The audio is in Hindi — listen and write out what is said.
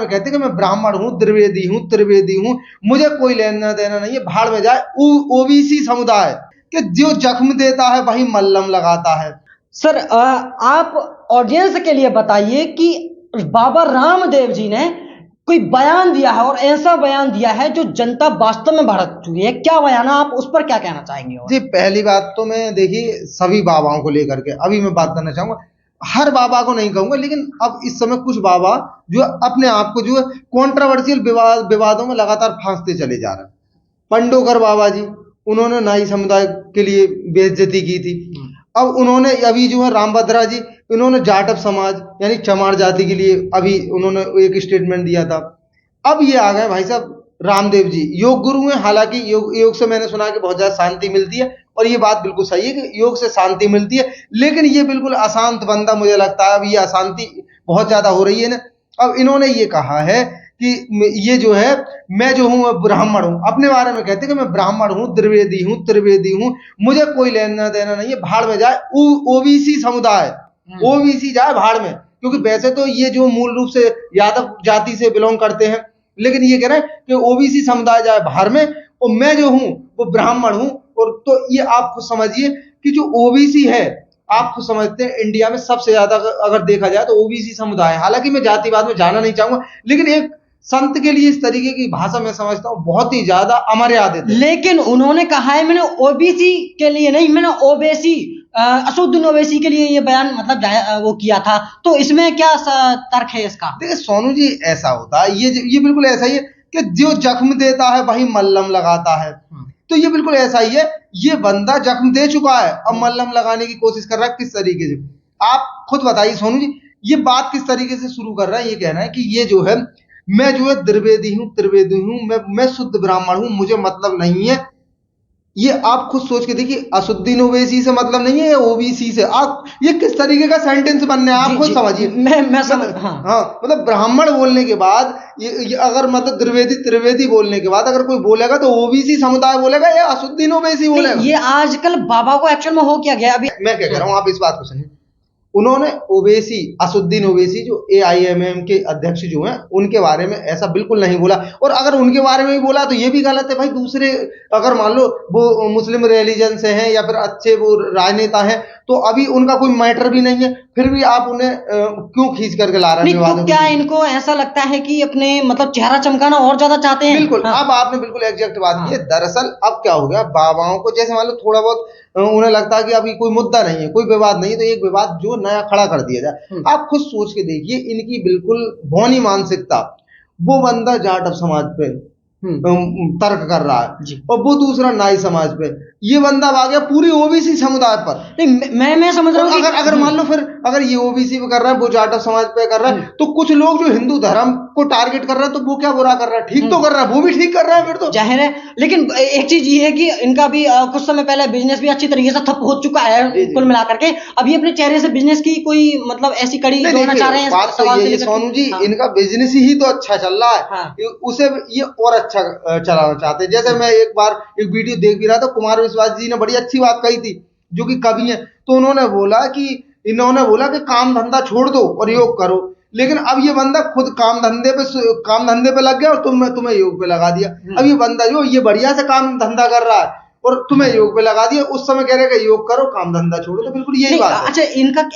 में कहते कि मैं ब्राह्मण हूँ, त्रिवेदी हूँ, मुझे कोई लेना देना नहीं है, भाड़ में जाए। ओबीसी समुदाय कि जो जख्म देता है वही मल्लम लगाता है। सर आप ऑडियंस के लिए बताइए कि बाबा रामदेव जी ने कोई बयान दिया है और ऐसा बयान दिया है जो जनता वास्तव में भड़क चुकी है, क्या बयान है, आप उस पर क्या कहना चाहेंगे? जी, पहली बात तो मैं देखिए सभी बाबाओं को लेकर के अभी मैं बात करना चाहूंगा। हर बाबा को नहीं कहूंगा, लेकिन अब इस समय कुछ बाबा जो अपने आप को जो है कॉन्ट्रोवर्शियल विवादों में लगातार फांसते चले जा रहे हैं। पंडोकर बाबा जी, उन्होंने नाई समुदाय के लिए बेइज्जती की थी। अब उन्होंने अभी जो है रामभद्रा जी, इन्होंने जाटव समाज यानी चमार जाति के लिए अभी उन्होंने एक स्टेटमेंट दिया था। अब ये आ गए भाई साहब रामदेव जी, योग गुरु हैं। हालांकि योग से मैंने सुना कि बहुत ज्यादा शांति मिलती है, और ये बात बिल्कुल सही है कि योग से शांति मिलती है, लेकिन ये बिल्कुल अशांत बंदा मुझे लगता है। अब ये अशांति बहुत ज्यादा हो रही है ना। अब इन्होंने ये कहा है कि ये जो है, मैं जो हूँ ब्राह्मण हूँ, अपने बारे में कहते कि मैं ब्राह्मण हूँ, त्रिवेदी हूँ, मुझे कोई लेना देना नहीं है, भाड़ में जाए। ओबीसी समुदाय, ओबीसी जाए भाड़ में। क्योंकि वैसे तो ये जो मूल रूप से यादव जाति से बिलोंग करते हैं, लेकिन ये कह रहे हैं कि ओबीसी समुदाय जाए भाड़ में, और मैं जो हूँ वो ब्राह्मण हूँ। और तो ये आप समझिए कि जो ओबीसी है, आप खुद समझते हैं इंडिया में सबसे ज्यादा अगर देखा जाए तो ओबीसी समुदाय है। हालांकि मैं जातिवाद में जाना नहीं चाहूंगा, लेकिन एक संत के लिए इस तरीके की भाषा मैं समझता हूँ बहुत ही ज्यादा अमर्यादित है। लेकिन उन्होंने कहा है मैंने ओबीसी के लिए नहीं, मैंने ओबीसी असुद्दीन ओवैसी के लिए ये बयान मतलब वो किया था, तो इसमें क्या तर्क है इसका? देखिए सोनू जी, ऐसा होता है, ये बिल्कुल ऐसा ही है कि जो जख्म देता है वही मल्लम लगाता है। तो ये बिल्कुल ऐसा ही है, ये बंदा जख्म दे चुका है, अब मल्लम लगाने की कोशिश कर रहा है। किस तरीके से, आप खुद बताइए सोनू जी, ये बात किस तरीके से शुरू कर रहा है? ये कहना है कि ये जो है, मैं जो है त्रिवेदी हूँ, मैं शुद्ध ब्राह्मण हूँ, मुझे मतलब नहीं है। ये आप खुद सोच के देखिए, असुद्दीन ओवैसी से मतलब नहीं है, ओबीसी से। आप ये किस तरीके का सेंटेंस बनने, आप खुद समझिए। मैं समझ, हाँ मतलब ब्राह्मण बोलने के बाद ये अगर मतलब त्रिवेदी बोलने के बाद अगर कोई बोलेगा तो ओबीसी समुदाय बोलेगा या असुद्दीन ओवैसी बोलेगा। ये आजकल बाबा को एक्चुअल में हो क्या गया अभी? मैं क्या कह रहा हूँ, आप इस बात को सुनिए। उन्होंने ओवैसी, असुद्दीन ओवैसी जो एआईएमएम के अध्यक्ष जो हैं, उनके बारे में ऐसा बिल्कुल नहीं बोला। और अगर उनके बारे में भी बोला तो ये भी गलत है भाई। दूसरे अगर मान लो वो मुस्लिम रिलीजन से हैं या फिर अच्छे वो राजनेता हैं, तो अभी उनका कोई मैटर भी नहीं है, फिर भी आप उन्हें क्यों खींच करके ला रहे हैं? तो क्या इनको ऐसा लगता है कि अपने मतलब चेहरा चमकाना और ज्यादा चाहते हैं? बिल्कुल, अब आपने बिल्कुल एग्जैक्ट बात की है। दरअसल अब क्या हो गया, बाबाओं को जैसे मान लो थोड़ा बहुत उन्हें लगता है कि अभी कोई मुद्दा नहीं है, कोई विवाद नहीं है, तो एक विवाद जो नया खड़ा कर दिया जाए। आप खुद सोच के देखिए, इनकी बिल्कुल भौनी मानसिकता। वो बंदा जाटव समाज पे तर्क कर रहा है, और वो दूसरा नाई समाज पे, ये बंदा आ गया पूरी ओबीसी समुदाय पर। नहीं, मैं समझ रहा हूँ अगर मान लो फिर अगर ये ओबीसी पे कर रहा है, वो जाटव समाज पे कर रहा है, तो कुछ लोग जो हिंदू धर्म को टारगेट कर रहे हैं, तो वो क्या बुरा कर रहा है? ठीक तो कर रहा है, वो भी ठीक कर रहा है फिर तो जाहिर है। लेकिन एक चीज ये है कि इनका भी कुछ समय पहले बिजनेस भी अच्छी तरीके से ठप हो चुका है कुल मिलाकर के। अभी अपने चेहरे से बिजनेस की कोई मतलब ऐसी कड़ी जोड़ना चाह रहे हैं? बात तो ये है सोनू जी, इनका बिजनेस ही तो अच्छा चल रहा है, उसे ये और अच्छा चलाना चाहते हैं। जैसे मैं एक बार एक वीडियो देख भी रहा था, कुमार विश्वास जी ने बड़ी अच्छी बात कही थी, जो कि कवि हैं। तो इन्होंने बोला कि काम धंधा छोड़ दो और योग करो। लेकिन अब ये बंदा खुद काम धंधे पे लग गया और तुम्हें योग पे लगा दिया। अब ये बंदा जो ये बढ़िया से काम धंधा कर रहा है और तुम्हें योग पे लगा दिया, उस समय कह रहे योग करो, काम धंधा छोड़ो। तो बिल्कुल यही बात है। अच्छा, इनका